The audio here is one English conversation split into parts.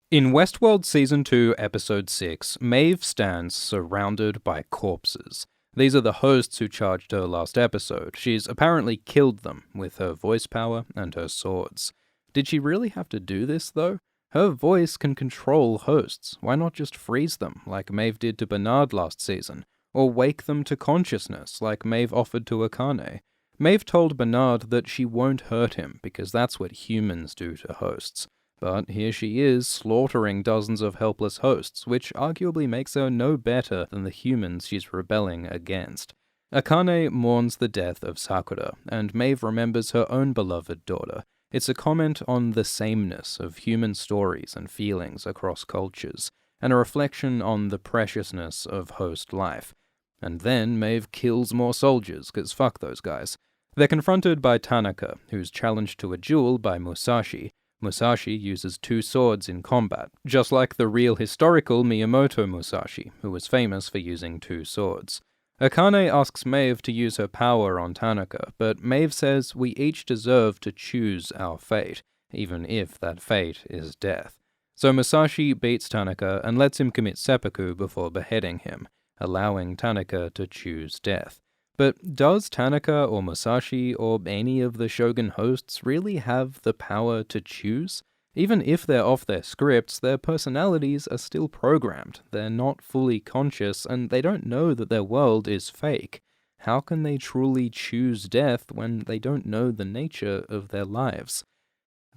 In Westworld Season 2, Episode 6, Maeve stands surrounded by corpses. These are the hosts who charged her last episode. She's apparently killed them with her voice power and her swords. Did she really have to do this, though? Her voice can control hosts. Why not just freeze them, like Maeve did to Bernard last season? Or wake them to consciousness, like Maeve offered to Akane? Maeve told Bernard that she won't hurt him, because that's what humans do to hosts. But here she is, slaughtering dozens of helpless hosts, which arguably makes her no better than the humans she's rebelling against. Akane mourns the death of Sakura, and Maeve remembers her own beloved daughter. It's a comment on the sameness of human stories and feelings across cultures, and a reflection on the preciousness of host life. And then Maeve kills more soldiers, cause fuck those guys. They're confronted by Tanaka, who's challenged to a duel by Musashi. Musashi uses 2 swords in combat, just like the real historical Miyamoto Musashi, who was famous for using 2 swords. Akane asks Maeve to use her power on Tanaka, but Maeve says we each deserve to choose our fate, even if that fate is death. So Musashi beats Tanaka and lets him commit seppuku before beheading him, allowing Tanaka to choose death. But does Tanaka or Musashi or any of the Shogun hosts really have the power to choose? Even if they're off their scripts, their personalities are still programmed. They're not fully conscious, and they don't know that their world is fake. How can they truly choose death when they don't know the nature of their lives?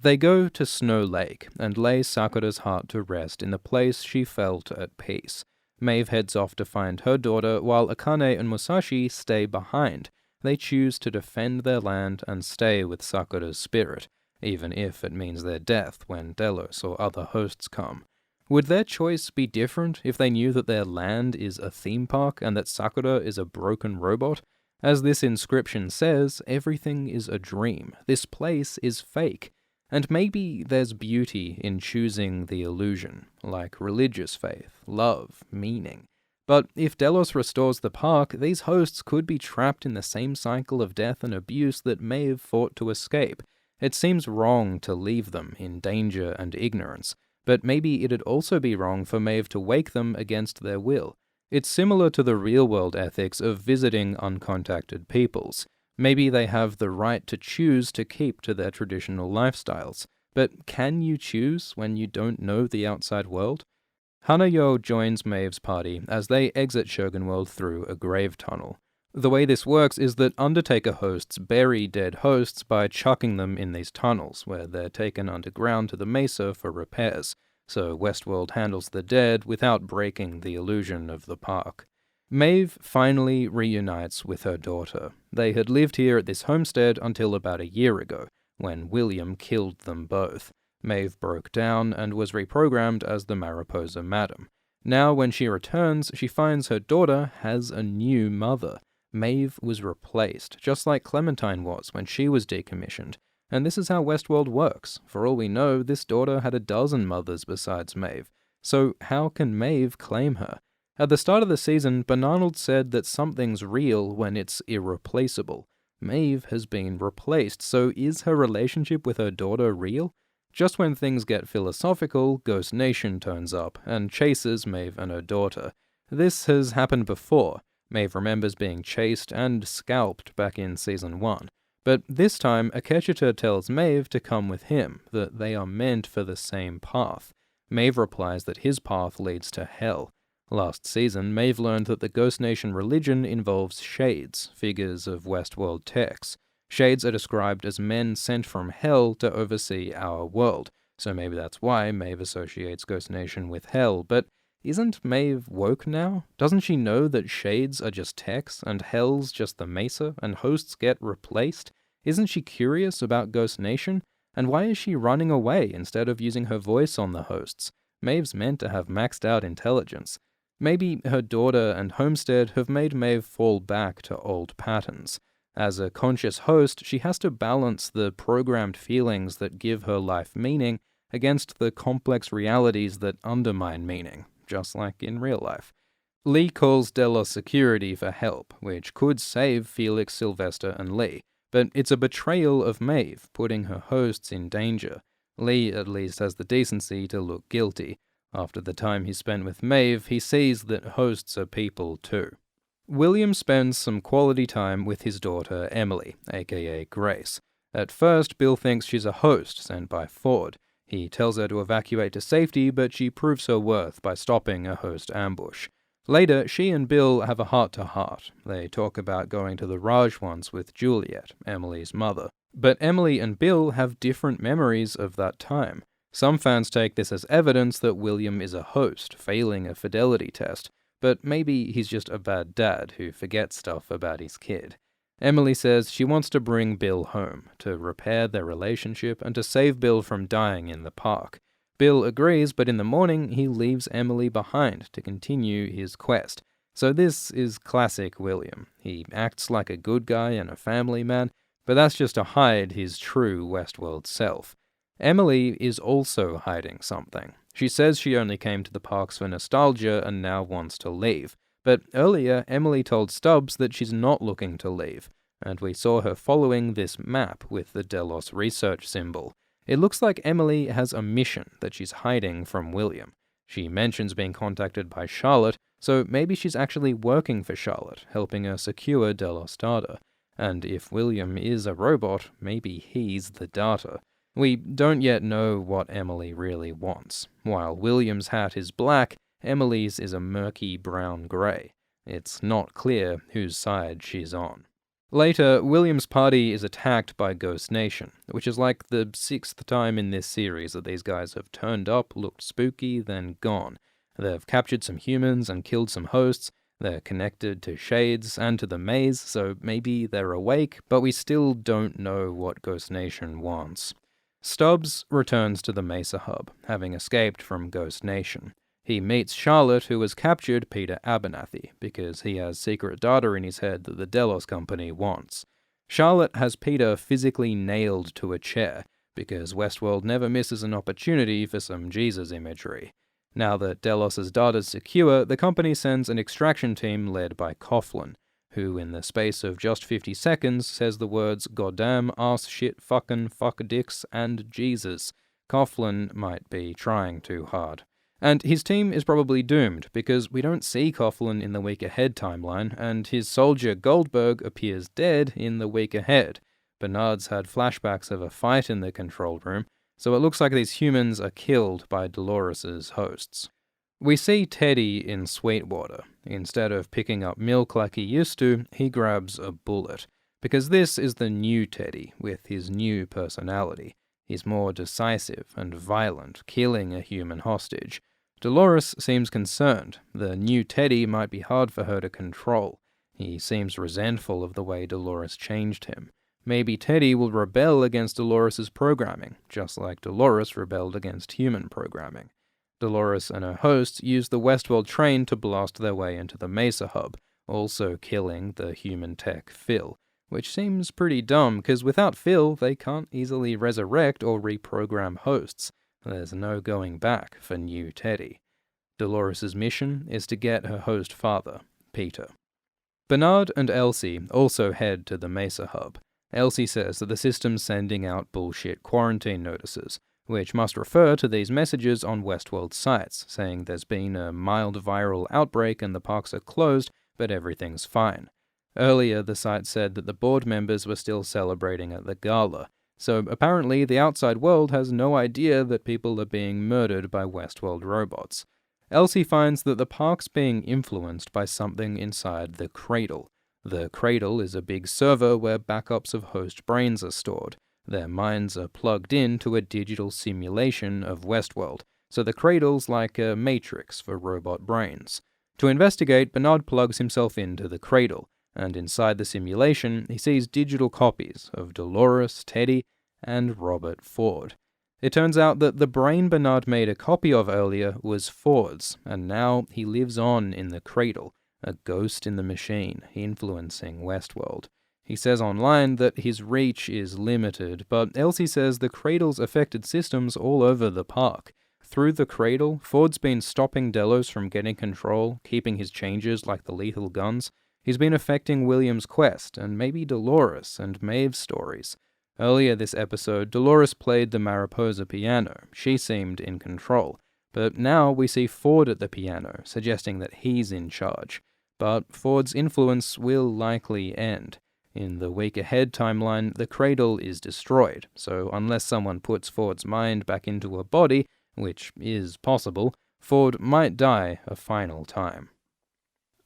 They go to Snow Lake and lay Sakura's heart to rest in the place she felt at peace. Maeve heads off to find her daughter, while Akane and Musashi stay behind. They choose to defend their land and stay with Sakura's spirit, even if it means their death when Delos or other hosts come. Would their choice be different if they knew that their land is a theme park and that Sakura is a broken robot? As this inscription says, everything is a dream. This place is fake. And maybe there's beauty in choosing the illusion, like religious faith, love, meaning. But if Delos restores the park, these hosts could be trapped in the same cycle of death and abuse that Maeve fought to escape. It seems wrong to leave them in danger and ignorance, but maybe it'd also be wrong for Maeve to wake them against their will. It's similar to the real-world ethics of visiting uncontacted peoples. Maybe they have the right to choose to keep to their traditional lifestyles, but can you choose when you don't know the outside world? Hanayo joins Maeve's party as they exit Shogun World through a grave tunnel. The way this works is that Undertaker hosts bury dead hosts by chucking them in these tunnels, where they're taken underground to the mesa for repairs, so Westworld handles the dead without breaking the illusion of the park. Maeve finally reunites with her daughter. They had lived here at this homestead until about a year ago, when William killed them both. Maeve broke down and was reprogrammed as the Mariposa Madam. Now when she returns, she finds her daughter has a new mother. Maeve was replaced, just like Clementine was when she was decommissioned. And this is how Westworld works. For all we know, this daughter had a dozen mothers besides Maeve. So how can Maeve claim her? At the start of the season, Bernard said that something's real when it's irreplaceable. Maeve has been replaced, so is her relationship with her daughter real? Just when things get philosophical, Ghost Nation turns up and chases Maeve and her daughter. This has happened before. Maeve remembers being chased and scalped back in Season 1. But this time, Akecheta tells Maeve to come with him, that they are meant for the same path. Maeve replies that his path leads to hell. Last season, Maeve learned that the Ghost Nation religion involves shades, figures of Westworld texts. Shades are described as men sent from hell to oversee our world, so maybe that's why Maeve associates Ghost Nation with hell, but isn't Maeve woke now? Doesn't she know that shades are just texts, and hell's just the mesa, and hosts get replaced? Isn't she curious about Ghost Nation? And why is she running away instead of using her voice on the hosts? Maeve's meant to have maxed out intelligence. Maybe her daughter and homestead have made Maeve fall back to old patterns. As a conscious host, she has to balance the programmed feelings that give her life meaning against the complex realities that undermine meaning, just like in real life. Lee calls Delos security for help, which could save Felix, Sylvester, and Lee, but it's a betrayal of Maeve, putting her hosts in danger. Lee at least has the decency to look guilty. After the time he spent with Maeve, he sees that hosts are people too. William spends some quality time with his daughter Emily, aka Grace. At first, Bill thinks she's a host sent by Ford. He tells her to evacuate to safety, but she proves her worth by stopping a host ambush. Later, she and Bill have a heart-to-heart. They talk about going to the Raj once with Juliet, Emily's mother. But Emily and Bill have different memories of that time. Some fans take this as evidence that William is a host, failing a fidelity test, but maybe he's just a bad dad who forgets stuff about his kid. Emily says she wants to bring Bill home, to repair their relationship and to save Bill from dying in the park. Bill agrees, but in the morning he leaves Emily behind to continue his quest. So this is classic William. He acts like a good guy and a family man, but that's just to hide his true Westworld self. Emily is also hiding something. She says she only came to the parks for nostalgia and now wants to leave. But earlier, Emily told Stubbs that she's not looking to leave, and we saw her following this map with the Delos research symbol. It looks like Emily has a mission that she's hiding from William. She mentions being contacted by Charlotte, so maybe she's actually working for Charlotte, helping her secure Delos data. And if William is a robot, maybe he's the data. We don't yet know what Emily really wants. While William's hat is black, Emily's is a murky brown-grey. It's not clear whose side she's on. Later, William's party is attacked by Ghost Nation, which is like the 6th time in this series that these guys have turned up, looked spooky, then gone. They've captured some humans and killed some hosts. They're connected to Shades and to the maze, so maybe they're awake, but we still don't know what Ghost Nation wants. Stubbs returns to the Mesa Hub, having escaped from Ghost Nation. He meets Charlotte, who has captured Peter Abernathy, because he has secret data in his head that the Delos Company wants. Charlotte has Peter physically nailed to a chair, because Westworld never misses an opportunity for some Jesus imagery. Now that Delos' data's secure, the company sends an extraction team led by Coughlin, who in the space of just 50 seconds says the words goddamn, ass, shit, fucking, fuck dicks, and Jesus. Coughlin might be trying too hard. And his team is probably doomed, because we don't see Coughlin in the Week Ahead timeline, and his soldier Goldberg appears dead in the Week Ahead. Bernard's had flashbacks of a fight in the control room, so it looks like these humans are killed by Dolores' hosts. We see Teddy in Sweetwater. Instead of picking up milk like he used to, he grabs a bullet. Because this is the new Teddy, with his new personality. He's more decisive and violent, killing a human hostage. Dolores seems concerned. The new Teddy might be hard for her to control. He seems resentful of the way Dolores changed him. Maybe Teddy will rebel against Dolores' programming, just like Dolores rebelled against human programming. Dolores and her hosts use the Westworld train to blast their way into the Mesa Hub, also killing the human tech Phil, which seems pretty dumb, because without Phil, they can't easily resurrect or reprogram hosts. There's no going back for new Teddy. Dolores' mission is to get her host father, Peter. Bernard and Elsie also head to the Mesa Hub. Elsie says that the system's sending out bullshit quarantine notices, which must refer to these messages on Westworld sites, saying there's been a mild viral outbreak and the parks are closed, but everything's fine. Earlier, the site said that the board members were still celebrating at the gala, so apparently the outside world has no idea that people are being murdered by Westworld robots. Elsie finds that the park's being influenced by something inside the Cradle. The Cradle is a big server where backups of host brains are stored. Their minds are plugged into a digital simulation of Westworld, so the Cradle's like a matrix for robot brains. To investigate, Bernard plugs himself into the Cradle, and inside the simulation, he sees digital copies of Dolores, Teddy, and Robert Ford. It turns out that the brain Bernard made a copy of earlier was Ford's, and now he lives on in the Cradle, a ghost in the machine, influencing Westworld. He says online that his reach is limited, but Elsie says the Cradle's affected systems all over the park. Through the Cradle, Ford's been stopping Delos from getting control, keeping his changes like the lethal guns. He's been affecting William's quest, and maybe Dolores and Maeve's stories. Earlier this episode, Dolores played the Mariposa piano. She seemed in control. But now we see Ford at the piano, suggesting that he's in charge. But Ford's influence will likely end. In the week ahead timeline, the Cradle is destroyed, so unless someone puts Ford's mind back into a body, which is possible, Ford might die a final time.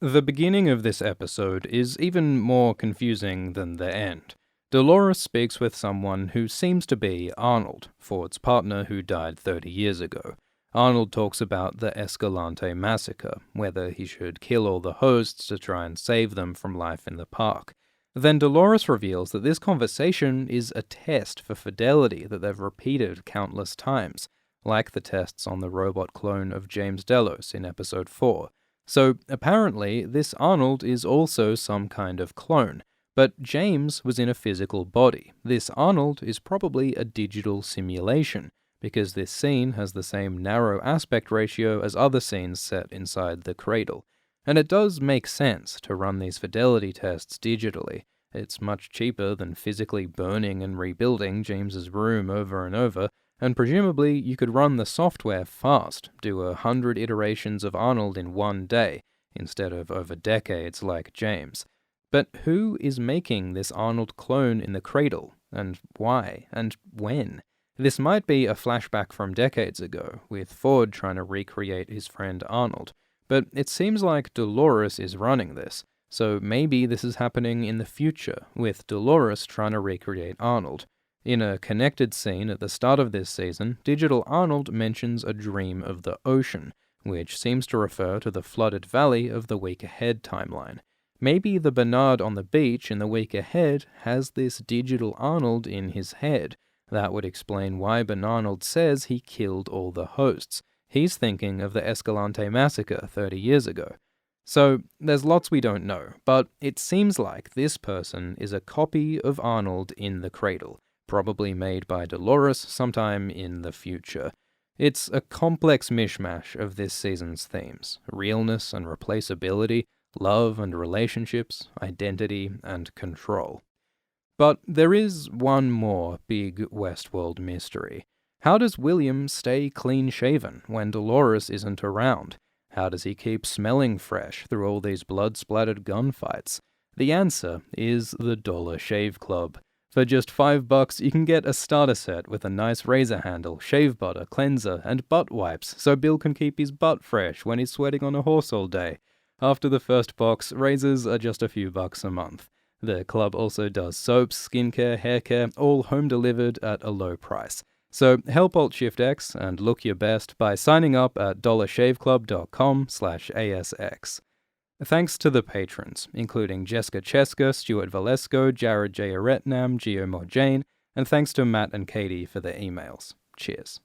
The beginning of this episode is even more confusing than the end. Dolores speaks with someone who seems to be Arnold, Ford's partner who died 30 years ago. Arnold talks about the Escalante massacre, whether he should kill all the hosts to try and save them from life in the park. Then Dolores reveals that this conversation is a test for fidelity that they've repeated countless times, like the tests on the robot clone of James Delos in episode 4. So apparently, this Arnold is also some kind of clone, but James was in a physical body. This Arnold is probably a digital simulation, because this scene has the same narrow aspect ratio as other scenes set inside the Cradle. And it does make sense to run these fidelity tests digitally. It's much cheaper than physically burning and rebuilding James's room over and over, and presumably you could run the software fast, do 100 iterations of Arnold in one day, instead of over decades like James. But who is making this Arnold clone in the Cradle? And why? And when? This might be a flashback from decades ago, with Ford trying to recreate his friend Arnold, but it seems like Dolores is running this, so maybe this is happening in the future, with Dolores trying to recreate Arnold. In a connected scene at the start of this season, Digital Arnold mentions a dream of the ocean, which seems to refer to the flooded valley of the Week Ahead timeline. Maybe the Bernard on the beach in the Week Ahead has this Digital Arnold in his head. That would explain why Bernard says he killed all the hosts. He's thinking of the Escalante massacre 30 years ago. So, there's lots we don't know, but it seems like this person is a copy of Arnold in the Cradle, probably made by Dolores sometime in the future. It's a complex mishmash of this season's themes: realness and replaceability, love and relationships, identity and control. But there is one more big Westworld mystery. How does William stay clean-shaven when Dolores isn't around? How does he keep smelling fresh through all these blood-splattered gunfights? The answer is the Dollar Shave Club. For just $5, you can get a starter set with a nice razor handle, shave butter, cleanser, and butt wipes, so Bill can keep his butt fresh when he's sweating on a horse all day. After the first box, razors are just a few bucks a month. The club also does soaps, skincare, haircare, all home-delivered at a low price. So help Alt-Shift-X and look your best by signing up at dollarshaveclub.com/ASX. Thanks to the patrons, including Jessica Cheska, Stuart Valesco, Jared J. Aretnam, Gio Morjane, and thanks to Matt and Katie for their emails. Cheers.